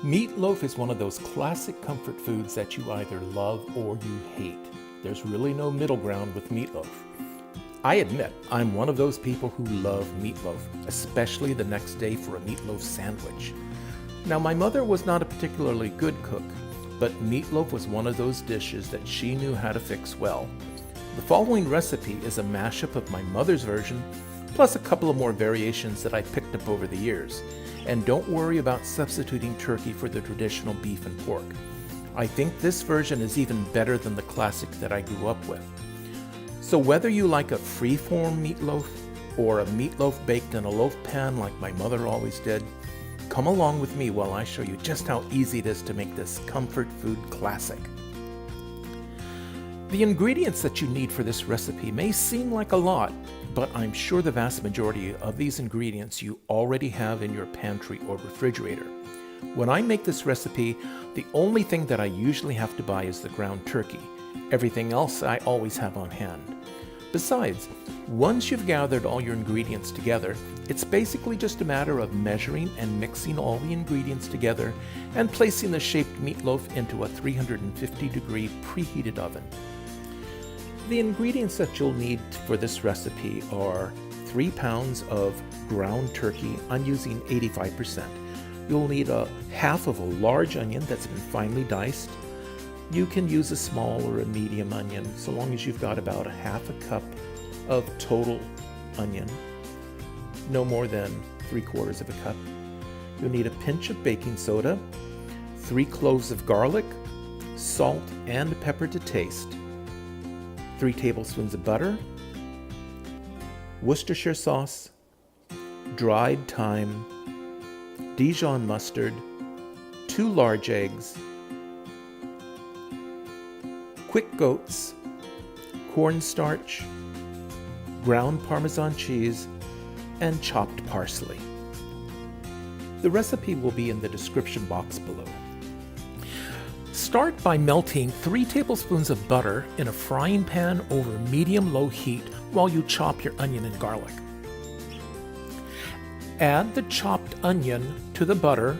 Meatloaf is one of those classic comfort foods that you either love or you hate. There's really no middle ground with meatloaf. I admit, I'm one of those people who love meatloaf, especially the next day for a meatloaf sandwich. Now, my mother was not a particularly good cook, but meatloaf was one of those dishes that she knew how to fix well. The following recipe is a mashup of my mother's version, plus a couple of more variations that I picked up over the years. And don't worry about substituting turkey for the traditional beef and pork. I think this version is even better than the classic that I grew up with. So whether you like a free-form meatloaf or a meatloaf baked in a loaf pan like my mother always did, come along with me while I show you just how easy it is to make this comfort food classic. The ingredients that you need for this recipe may seem like a lot, but I'm sure the vast majority of these ingredients you already have in your pantry or refrigerator. When I make this recipe, the only thing that I usually have to buy is the ground turkey. Everything else I always have on hand. Besides, once you've gathered all your ingredients together, it's basically just a matter of measuring and mixing all the ingredients together and placing the shaped meatloaf into a 350-degree preheated oven. The ingredients that you'll need for this recipe are 3 pounds of ground turkey. I'm using 85%. You'll need a half of a large onion that's been finely diced. You can use a small or a medium onion, so long as you've got about a half a cup of total onion, no more than 3/4 of a cup. You'll need a pinch of baking soda, 3 cloves of garlic, salt and pepper to taste, 3 tablespoons of butter, Worcestershire sauce, dried thyme, Dijon mustard, 2 large eggs, quick oats, cornstarch, ground Parmesan cheese, and chopped parsley. The recipe will be in the description box below. Start by melting 3 tablespoons of butter in a frying pan over medium-low heat while you chop your onion and garlic. Add the chopped onion to the butter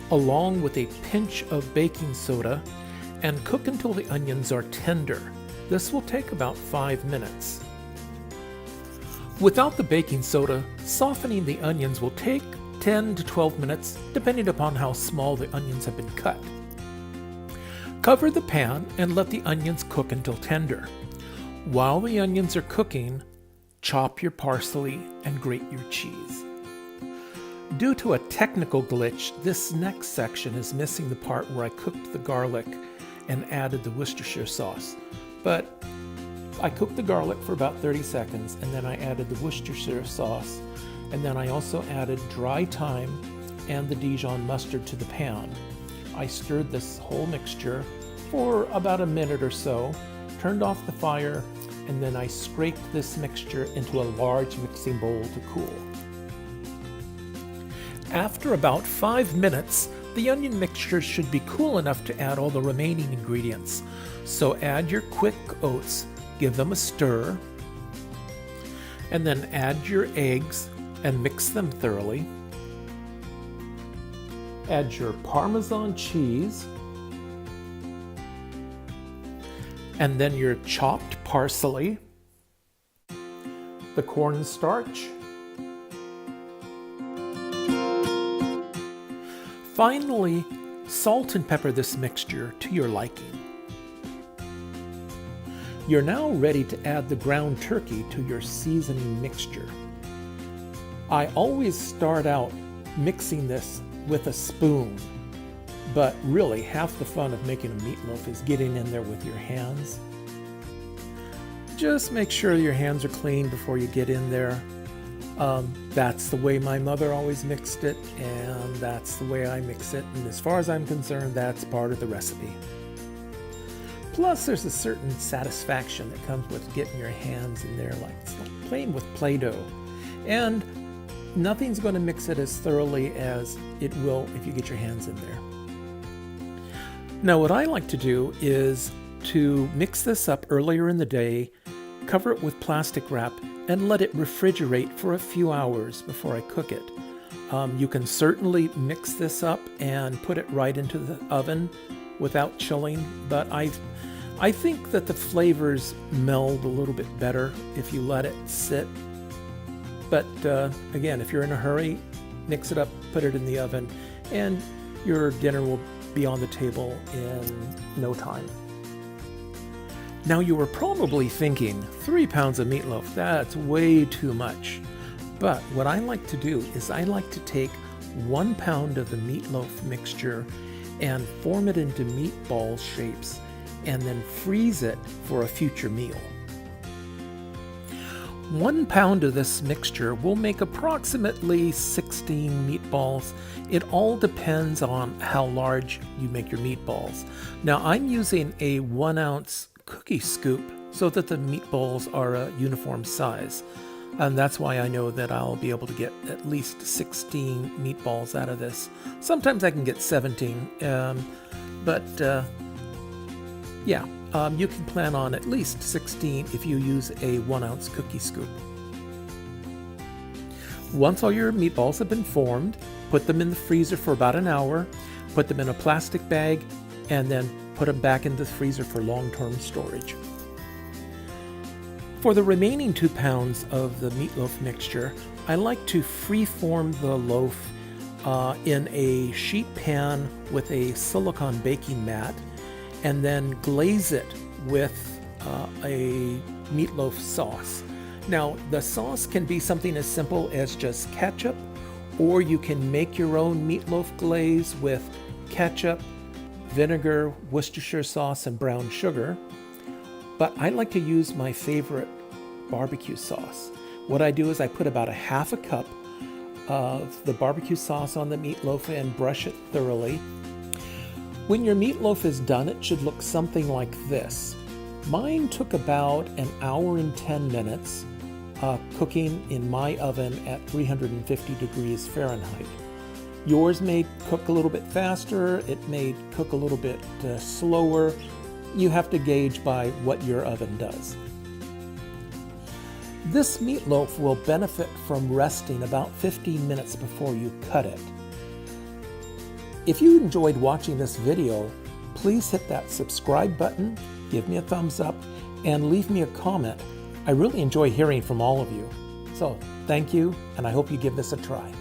along with a pinch of baking soda and cook until the onions are tender. This will take about 5 minutes. Without the baking soda, softening the onions will take 10 to 12 minutes, depending upon how small the onions have been cut. Cover the pan and let the onions cook until tender. While the onions are cooking, chop your parsley and grate your cheese. Due to a technical glitch, this next section is missing the part where I cooked the garlic and added the Worcestershire sauce. But I cooked the garlic for about 30 seconds and then I added the Worcestershire sauce, and then I also added dry thyme and the Dijon mustard to the pan. I stirred this whole mixture for about a minute or so, turned off the fire, and then I scraped this mixture into a large mixing bowl to cool. After about 5 minutes, the onion mixture should be cool enough to add all the remaining ingredients. So add your quick oats, give them a stir, and then add your eggs and mix them thoroughly. Add your Parmesan cheese, and then your chopped parsley, the cornstarch, finally, salt and pepper this mixture to your liking. You're now ready to add the ground turkey to your seasoning mixture. I always start out mixing this with a spoon, but really half the fun of making a meatloaf is getting in there with your hands. Just make sure your hands are clean before you get in there. That's the way my mother always mixed it, and that's the way I mix it, and as far as I'm concerned, that's part of the recipe. Plus, there's a certain satisfaction that comes with getting your hands in there, like it's like playing with Play-Doh. And nothing's going to mix it as thoroughly as it will if you get your hands in there. Now, what I like to do is to mix this up earlier in the day, cover it with plastic wrap, and let it refrigerate for a few hours before I cook it. You can certainly mix this up and put it right into the oven without chilling, but I think that the flavors meld a little bit better if you let it sit. But again, if you're in a hurry, mix it up, put it in the oven, and your dinner will be on the table in no time. Now you were probably thinking, 3 pounds of meatloaf, that's way too much. But what I like to do is I like to take 1 pound of the meatloaf mixture and form it into meatball shapes and then freeze it for a future meal. 1 pound of this mixture will make approximately 16 meatballs. It all depends on how large you make your meatballs. Now I'm using a 1 ounce cookie scoop so that the meatballs are a uniform size. And that's why I know that I'll be able to get at least 16 meatballs out of this. Sometimes I can get 17, you can plan on at least 16 if you use a 1 ounce cookie scoop. Once all your meatballs have been formed, put them in the freezer for about an hour, put them in a plastic bag, and then put them back into the freezer for long-term storage. For the remaining 2 pounds of the meatloaf mixture, I like to freeform the loaf in a sheet pan with a silicone baking mat and then glaze it with a meatloaf sauce. Now, the sauce can be something as simple as just ketchup, or you can make your own meatloaf glaze with ketchup, vinegar, Worcestershire sauce, and brown sugar. But I like to use my favorite barbecue sauce. What I do is I put about 1/2 cup of the barbecue sauce on the meatloaf and brush it thoroughly. When your meatloaf is done, it should look something like this. Mine took about 1 hour and 10 minutes cooking in my oven at 350 degrees Fahrenheit. Yours may cook a little bit faster, it may cook a little bit slower. You have to gauge by what your oven does. This meatloaf will benefit from resting about 15 minutes before you cut it. If you enjoyed watching this video, please hit that subscribe button, give me a thumbs up, and leave me a comment. I really enjoy hearing from all of you. So thank you, and I hope you give this a try.